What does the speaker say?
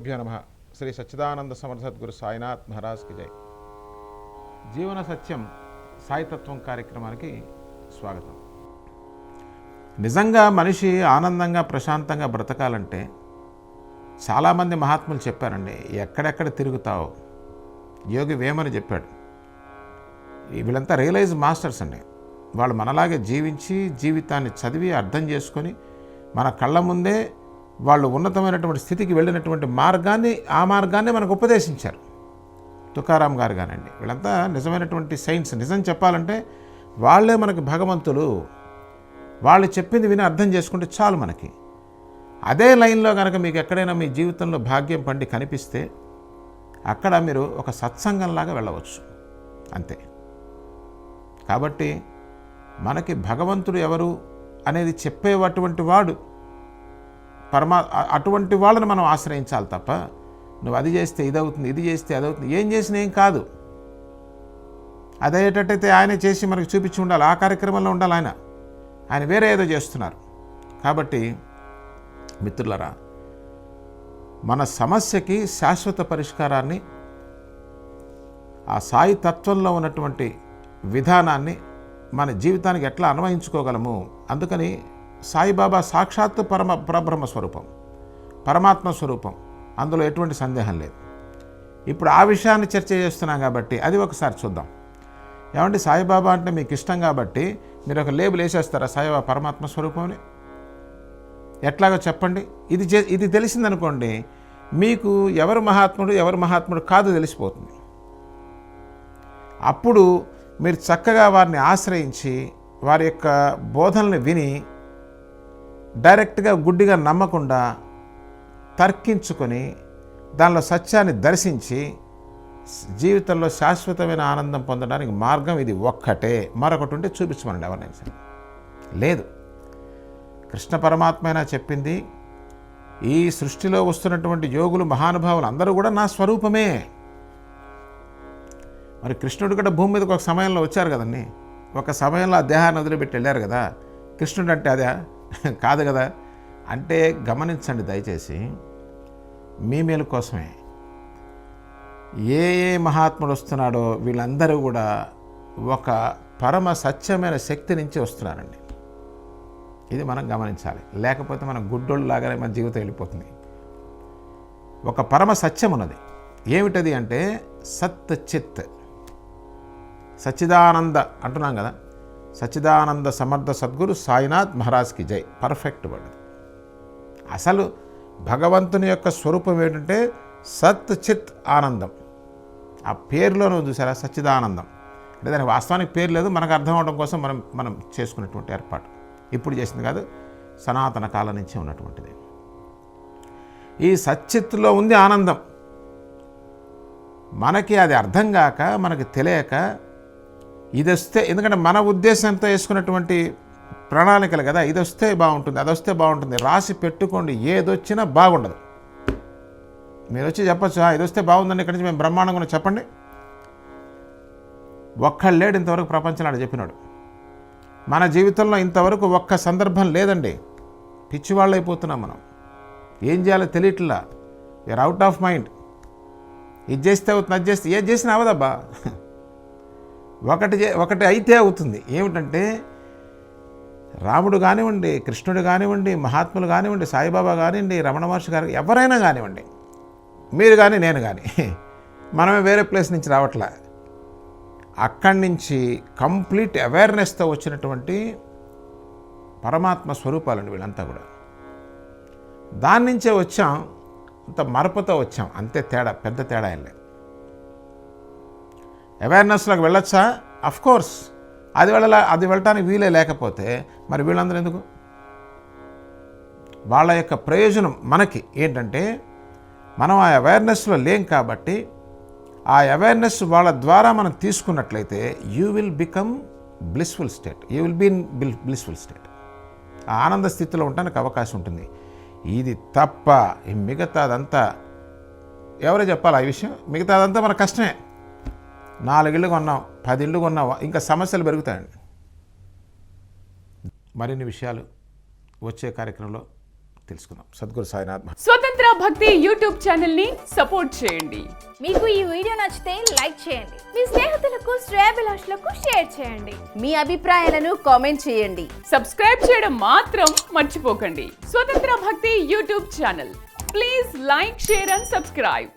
గురుభ్యో నమః. శ్రీ సచ్చిదానంద సమర్థ సద్గురు సాయినాథ్ మహారాజ్కి జై. జీవన సత్యం సాయితత్వం కార్యక్రమానికి స్వాగతం. నిజంగా మనిషి ఆనందంగా ప్రశాంతంగా బ్రతకాలంటే చాలామంది మహాత్ములు చెప్పారండి, ఎక్కడెక్కడ తిరుగుతావో. యోగి వేమని చెప్పాడు. వీళ్ళంతా రియలైజ్ మాస్టర్స్ అండి. వాళ్ళు మనలాగే జీవించి జీవితాన్ని చదివి అర్థం చేసుకొని మన కళ్ళ ముందే వాళ్ళు ఉన్నతమైనటువంటి స్థితికి వెళ్ళినటువంటి ఆ మార్గాన్ని మనకు ఉపదేశించారు. తుకారాం గారు కానండి, వీళ్ళంతా నిజమైనటువంటి సైన్స్. నిజం చెప్పాలంటే వాళ్ళే మనకి భగవంతులు. వాళ్ళు చెప్పింది విని అర్థం చేసుకుంటే చాలు మనకి. అదే లైన్లో కనుక మీకు ఎక్కడైనా మీ జీవితంలో భాగ్యం పండి కనిపిస్తే అక్కడ మీరు ఒక సత్సంగంలాగా వెళ్ళవచ్చు అంతే. కాబట్టి మనకి భగవంతుడు ఎవరు అనేది చెప్పేటటువంటి వాడు అటువంటి వాళ్ళని మనం ఆశ్రయించాలి తప్ప నువ్వు అది చేస్తే ఇది అవుతుంది, ఇది చేస్తే అది అవుతుంది, ఏం చేసినా ఏం కాదు. అదేటట్టయితే ఆయనే చేసి మనకు చూపించి ఉండాలి. ఆ కార్యక్రమంలో ఉండాలి. ఆయన వేరే ఏదో చేస్తున్నారు. కాబట్టి మిత్రులరా, మన సమస్యకి శాశ్వత పరిష్కారాన్ని ఆ సాయి తత్వంలో ఉన్నటువంటి విధానాన్ని మన జీవితానికి ఎట్లా అన్వయించుకోగలము. అందుకని సాయిబాబా సాక్షాత్తు పరబ్రహ్మ స్వరూపం, పరమాత్మ స్వరూపం, అందులో ఎటువంటి సందేహం లేదు. ఇప్పుడు ఆ విషయాన్ని చర్చ చేస్తున్నాం కాబట్టి అది ఒకసారి చూద్దాం. ఏమంటే సాయిబాబా అంటే మీకు ఇష్టం కాబట్టి మీరు ఒక లేబుల్ వేసేస్తారా సాయిబాబా పరమాత్మ స్వరూపంని? ఎట్లాగో చెప్పండి. ఇది తెలిసిందనుకోండి, మీకు ఎవరు మహాత్ముడు కాదు తెలిసిపోతుంది. అప్పుడు మీరు చక్కగా వారిని ఆశ్రయించి వారి యొక్క బోధనలు విని డైరెక్ట్గా గుడ్డిగా నమ్మకుండా తర్కించుకొని దానిలో సత్యాన్ని దర్శించి జీవితంలో శాశ్వతమైన ఆనందం పొందడానికి మార్గం ఇది ఒక్కటే. మరొకటి ఉంటే చూపించమనండి ఎవరినైనా సరే. లేదు, కృష్ణ పరమాత్మ అయినా చెప్పింది, ఈ సృష్టిలో వస్తున్నటువంటి యోగులు మహానుభావులు అందరూ కూడా నా స్వరూపమే. మరి కృష్ణుడు కూడా భూమి మీదకి ఒక సమయంలో వచ్చారు కదండి. ఒక సమయంలో ఆ దేహాన్ని వదిలిపెట్టి వెళ్ళారు కదా. కృష్ణుడు అంటే అదే కాదు కదా. అంటే గమనించండి దయచేసి, మీ మేలు కోసమే ఏ మహాత్ముడు వస్తున్నాడో వీళ్ళందరూ కూడా ఒక పరమ సత్యమైన శక్తి నుంచి వస్తున్నారండి. ఇది మనం గమనించాలి. లేకపోతే మనం గుడ్డోళ్ళలాగానే మన జీవితం వెళ్ళిపోతుంది. ఒక పరమ సత్యం ఉన్నది. ఏమిటది అంటే సత్ చిత్ సచ్చిదానంద అంటున్నాం కదా. సచ్చిదానంద సమర్థ సద్గురు సాయినాథ్ మహారాజ్కి జై. Perfect word. అసలు భగవంతుని యొక్క స్వరూపం ఏంటంటే సత్ చిత్ ఆనందం. ఆ పేరులోనూ చూసారా, సచ్చిదానందం అంటే దానికి వాస్తవానికి పేరు లేదు, మనకు అర్థం అవడం కోసం మనం చేసుకున్నటువంటి ఏర్పాటు. ఇప్పుడు చేసింది కాదు, సనాతన కాలం నుంచి ఉన్నటువంటిది. ఈ సచ్చిత్తులో ఉంది ఆనందం. మనకి అది అర్థం కాక, మనకి తెలియక ఇది వస్తే, ఎందుకంటే మన ఉద్దేశంతో వేసుకున్నటువంటి ప్రణాళికలు కదా, ఇది వస్తే బాగుంటుంది, అది వస్తే బాగుంటుంది రాసి పెట్టుకోండి. ఏదొచ్చినా బాగుండదు. మీరు వచ్చి చెప్పచ్చు, ఇది వస్తే బాగుందండి, ఇక్కడి నుంచి మేము బ్రహ్మాండంగా చెప్పండి. ఒక్కళ్ళు లేడు ఇంతవరకు ప్రపంచంలో అని చెప్పినాడు. మన జీవితంలో ఇంతవరకు ఒక్క సందర్భం లేదండి. పిచ్చివాళ్ళు అయిపోతున్నాం మనం. ఏం చేయాలో తెలియట్లా. We are out of mind. ఇది చేస్తే అవుతుంది, అది చేస్తే ఏది చేసినా అవదబ్బా. ఒకటి అయితే అవుతుంది. ఏమిటంటే రాముడు కానివ్వండి, కృష్ణుడు కానివ్వండి, మహాత్ములు కానివ్వండి, సాయిబాబా కానివ్వండి, రమణ మహర్షి గారు, ఎవరైనా కానివ్వండి, మీరు కానీ నేను కానీ, మనమే వేరే ప్లేస్ నుంచి రావట్లే. అక్కడి నుంచి కంప్లీట్ అవేర్నెస్తో వచ్చినటువంటి పరమాత్మ స్వరూపాలండి వీళ్ళంతా కూడా. దాని నుంచే వచ్చాం, అంత మరపుతో వచ్చాం, అంతే తేడా, పెద్ద తేడా ఏం లేదు. అవేర్నెస్లోకి వెళ్ళొచ్చా? అఫ్కోర్స్. అది వెళ్ళటానికి వీలే లేకపోతే మరి వీళ్ళందరూ ఎందుకు? వాళ్ళ యొక్క ప్రయోజనం మనకి ఏంటంటే మనం ఆ అవేర్నెస్లో లేం కాబట్టి ఆ అవేర్నెస్ వాళ్ళ ద్వారా మనం తీసుకున్నట్లయితే you will become blissful state. You will be in blissful state. ఆ ఆనంద స్థితిలో ఉండడానికి అవకాశం ఉంటుంది. ఇది తప్ప మిగతాదంతా ఎవరో చెప్పాలి ఆ విషయం. మిగతాదంతా మన కష్టమే. 4 ఇళ్ళు కొన్నాం, 10 ఇళ్ళు కొన్నాం, ఇంకా సమస్యలు పెరుగుతాయండి. మరిన్ని విషయాలు వచ్చే కార్యక్రమంలో తెలుసుకుందాం. సద్గురు సాయినాథ్. స్వతంత్ర స్వతంత్ర భక్తి యూట్యూబ్ ఛానల్ ని సపోర్ట్ చేయండి. మీకు ఈ వీడియో నచ్చితే లైక్ చేయండి, మీ స్నేహితులకు శ్రేయోభిలాషులకు షేర్ చేయండి, మీ అభిప్రాయాలను కామెంట్ చేయండి. సబ్స్క్రైబ్ చేయడం మాత్రం మర్చిపోకండి. స్వతంత్ర భక్తి YouTube channel. Please like, share and subscribe.